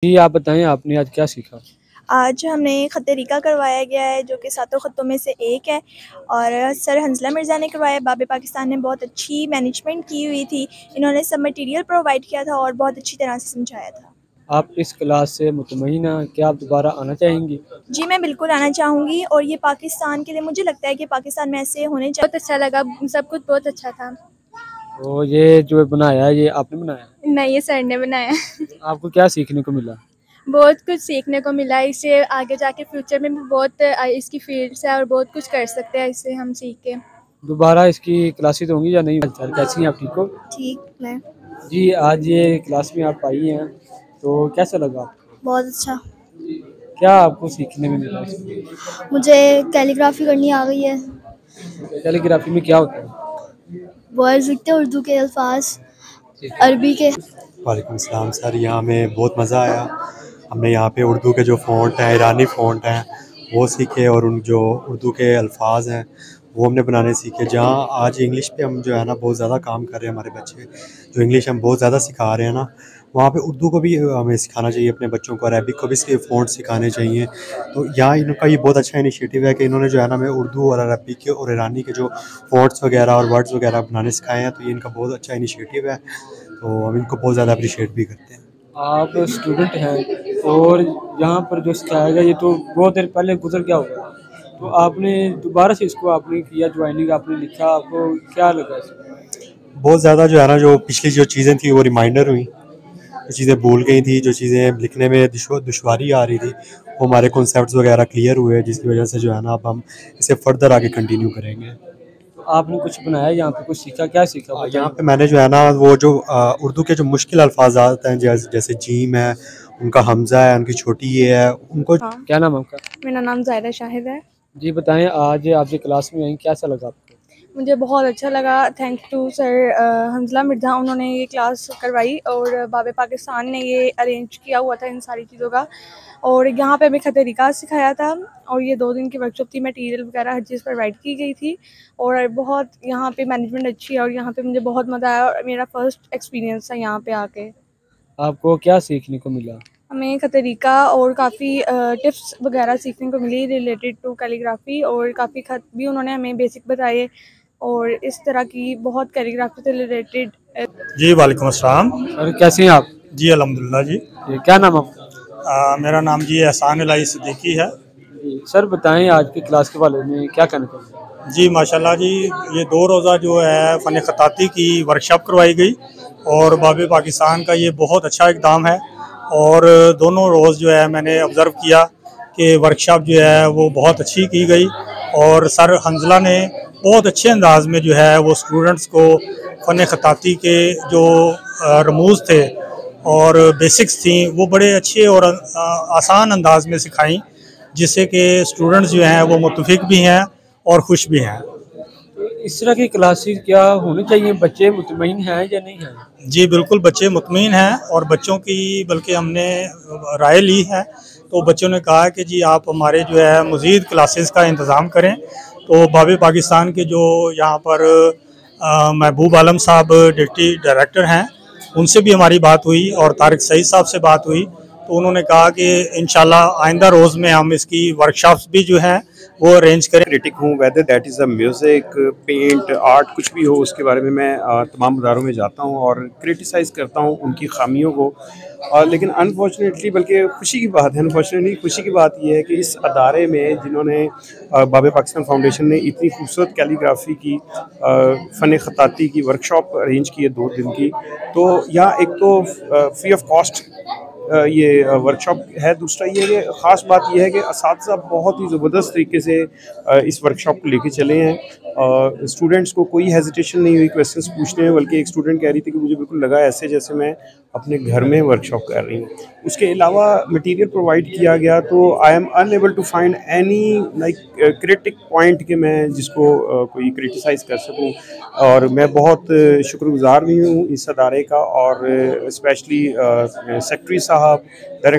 जी, आप बताएँ आपने आज क्या सीखा? आज हमने ख़त तरीक़ा करवाया गया है जो कि सातों ख़तों में से एक है और सर हंज़ला मिर्ज़ा ने करवाया। बाब पाकिस्तान ने बहुत अच्छी मैनेजमेंट की हुई थी। इन्होंने सब मटीरियल प्रोवाइड किया था और बहुत अच्छी तरह से समझाया था। आप इस क्लास से मुतमईन हैं, क्या आप दोबारा आना चाहेंगी? जी, मैं बिल्कुल आना चाहूँगी और ये पाकिस्तान के लिए मुझे लगता है कि पाकिस्तान में ऐसे होने चाहिए। बहुत अच्छा लगा, सब कुछ बहुत अच्छा था। तो ये जो बनाया है, ये आपने बनाया है? नहीं, ये सर ने बनाया। आपको क्या सीखने को मिला? बहुत कुछ सीखने को मिला, इससे आगे जाके फ्यूचर में भी बहुत इसकी फ़ील्ड्स है और बहुत कुछ कर सकते हैं इससे हम सीख के। दोबारा इसकी क्लासेस होंगी या नहीं? सर कैसी हैं आप, ठीक हो? ठीक है। जी, आज ये क्लास में आप आई हैं, तो कैसा लगा आपको? बहुत अच्छा। क्या आपको सीखने में मिला इसमें? मुझे कैलीग्राफी करनी आ गई है। कैलीग्राफी में क्या होता है? वर्ड्स लिखते हैं उर्दू के अल्फाज, अरबी के। वालेकुम सलाम सर, यहाँ हमें बहुत मज़ा आया। हमने यहाँ पे उर्दू के जो फ़ॉन्ट हैं, ईरानी फ़ॉन्ट हैं, वो सीखे और उन जो उर्दू के अल्फाज हैं वो हमने बनाने सीखे। जहाँ आज इंग्लिश पे हम जो है ना बहुत ज़्यादा काम कर रहे हैं, हमारे बच्चे जो इंग्लिश हम बहुत ज़्यादा सिखा रहे हैं ना, वहाँ पे उर्दू को भी हमें सिखाना चाहिए अपने बच्चों को, अरबिक को भी इसके फ़ॉन्ट सिखाने चाहिए। तो यहाँ इनका ये बहुत अच्छा इनिशिएटिव है कि इन्होंने जो है ना हमें उर्दू और अरबी के और ईरानी के जो फ़ॉन्ट्स वगैरह और वर्ड्स वगैरह बनाने सिखाए हैं, तो ये इनका बहुत अच्छा इनिशिएटिव है। तो हम इनको बहुत ज़्यादा अप्रिशिएट भी करते हैं। आप स्टूडेंट हैं और यहाँ पर जो सिखाया गया ये तो बहुत देर पहले गुज़र गया होगा। तो आपने दोबारा से इसको आपने किया, जॉइनिंग आपने लिखा, आपको क्या लगा इसमें? बहुत ज़्यादा जो है ना, जो पिछली जो चीज़ें थी वो रिमाइंडर हुई, जो चीज़ें भूल गई थी, जो चीज़ें लिखने में दुश्वारी आ रही थी, वो हमारे कॉन्सेप्ट्स वगैरह क्लियर हुए, जिसकी वजह से जो है ना अब हम इसे फर्दर आगे कंटिन्यू करेंगे। तो आपने कुछ बनाया यहाँ पे, कुछ सीखा, क्या सीखा यहाँ बताइए? पे मैंने जो है ना वो जो उर्दू के जो मुश्किल अल्फाज़ात हैं, जैसे जीम है, उनका हमज़ा है, उनकी छोटी ये है, उनको। हाँ, क्या नाम है आपका? मेरा नाम ज़ायदा शाहिद है। जी बताएँ, आज आप जो क्लास में आई, कैसा लगा आपको? मुझे बहुत अच्छा लगा, thank to sir Hanzala Mirza, उन्होंने ये क्लास करवाई और बाब पाकिस्तान ने ये अरेंज किया हुआ था इन सारी चीज़ों का। और यहाँ पे हमें ख़त तरीक़ा सिखाया था और ये 2 दिन की वर्कशॉप थी, मटीरियल वगैरह हर चीज़ प्रोवाइड की गई थी और बहुत यहाँ पे मैनेजमेंट अच्छी है और यहाँ पे मुझे बहुत मज़ा आया और मेरा फ़र्स्ट एक्सपीरियंस था यहाँ पे आके। आपको क्या सीखने को मिला? हमें ख़त तरीक़ा और काफ़ी टिप्स वगैरह सीखने को मिली रिलेटेड टू कैलीग्राफी और काफ़ी ख़त भी उन्होंने हमें बेसिक बताए और इस तरह की बहुत कैलीग्राफी से रिलेटेड। जी वालेकुम अस्सलाम। सर कैसे हैं आप? जी अल्हम्दुलिल्लाह जी। जी, क्या नाम है आपका? मेरा नाम जी एहसान इलाही सिद्दीकी है। जी, सर बताएँ आज की क्लास के बारे में क्या कहना चाहेंगे? जी माशाल्लाह जी, ये 2 रोज़ा जो है फ़न ख़ताती की वर्कशॉप करवाई गई और बाब पाकिस्तान का ये बहुत अच्छा इक़दाम है और दोनों रोज़ जो है मैंने ऑब्ज़र्व किया कि वर्कशॉप जो है वो बहुत अच्छी की गई और सर हंज़ला ने बहुत अच्छे अंदाज़ में जो है वो स्टूडेंट्स को फ़न ख़ताती के जो रमूज़ थे और बेसिक्स थी वो बड़े अच्छे और आसान अंदाज में सिखाई, जिससे कि स्टूडेंट्स जो हैं वो मुत्तफ़िक़ भी हैं और खुश भी हैं। तो इस तरह की क्लासेस क्या होनी चाहिए? बच्चे मुतमईन हैं या नहीं हैं? जी बिल्कुल, बच्चे मुतमईन हैं और बच्चों की बल्कि हमने राय ली है, तो बच्चों ने कहा कि जी आप हमारे जो है मज़ीद क्लासेस का इंतज़ाम करें। तो बाब पाकिस्तान के जो यहाँ पर महबूब आलम साहब डिप्टी डायरेक्टर हैं, उनसे भी हमारी बात हुई और तारिक सईद साहब से बात हुई, तो उन्होंने कहा कि इंशाल्लाह आइंदा रोज़ में हम इसकी वर्कशॉप्स भी जो हैं वो अरेंज करें। क्रिटिक हूँ, whether that is a music, paint, art, कुछ भी हो उसके बारे में मैं तमाम अदारों में जाता हूँ और क्रिटिसाइज़ करता हूँ उनकी खामियों को। लेकिन अनफॉर्चुनेटली, बल्कि खुशी की बात है, अनफॉर्चुनेटली खुशी की बात यह है कि इस अदारे में जिन्होंने बाब पाकिस्तान फाउंडेशन ने इतनी खूबसूरत कैलीग्राफी की फ़न ख़ताती की वर्कशॉप अरेंज की है 2 दिन की, तो यहाँ एक तो फ्री ऑफ कॉस्ट ये वर्कशॉप है। दूसरा ये है कि ख़ास बात यह है कि असातिज़ा बहुत ही ज़बरदस्त तरीके से इस वर्कशॉप को लेके चले हैं। स्टूडेंट्स को कोई हेजिटेशन नहीं हुई क्वेश्चंस पूछने में, बल्कि एक स्टूडेंट कह रही थी कि मुझे बिल्कुल लगा ऐसे जैसे मैं अपने घर में वर्कशॉप कर रही हूँ। उसके अलावा मटेरियल प्रोवाइड किया गया, तो I am unable to find any like critic point कि मैं जिसको कोई क्रिटिसाइज़ कर सकूँ। और मैं बहुत शुक्रगुज़ार भी हूँ इस अदारे का और स्पेशली सेक्रेटरी साहब, डायरेक्टर